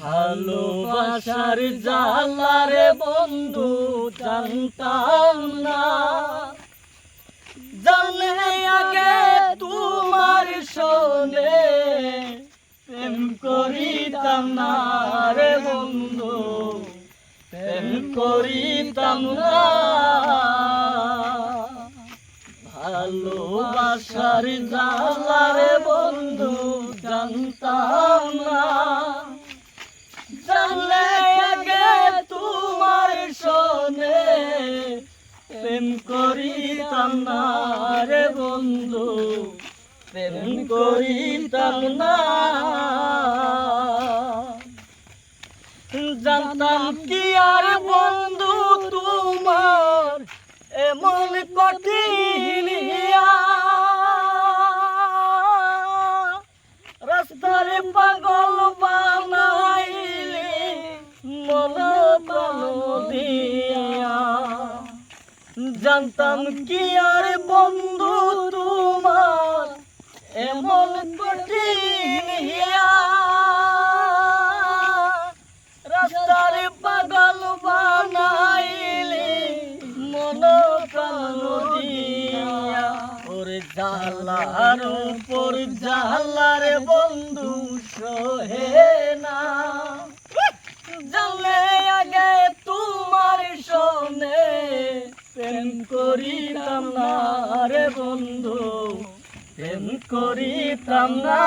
ভালোবাসার জ্বালারে বন্ধু জানতাম না, জানলে আগে তোমার শোনে প্রেম করিতাম না রে বন্ধু, প্রেম করিতাম না। ভালোবাসার জ্বালারে বন্ধু জানতাম না, জানলে আগে তোমার শোনে প্রেম করিতাম না রে বন্ধু, প্রেম করিতাম না। জানতাম কি আর বন্ধু তোমার এমন কঠিন রাস্তার পাগল বানাইলি মন প্রাণ দিয়া। জানতাম কি আর বন্ধু তোমার এমন কঠিন রাস্তার পাগল বানাইলি মন প্রাণ দিয়া। ওরে জালার উপর জালার বন্ধু সহে না, জানলে আগে তোমার শোনে প্রেম করিতাম না রে বন্ধু, প্রেম করিতাম না।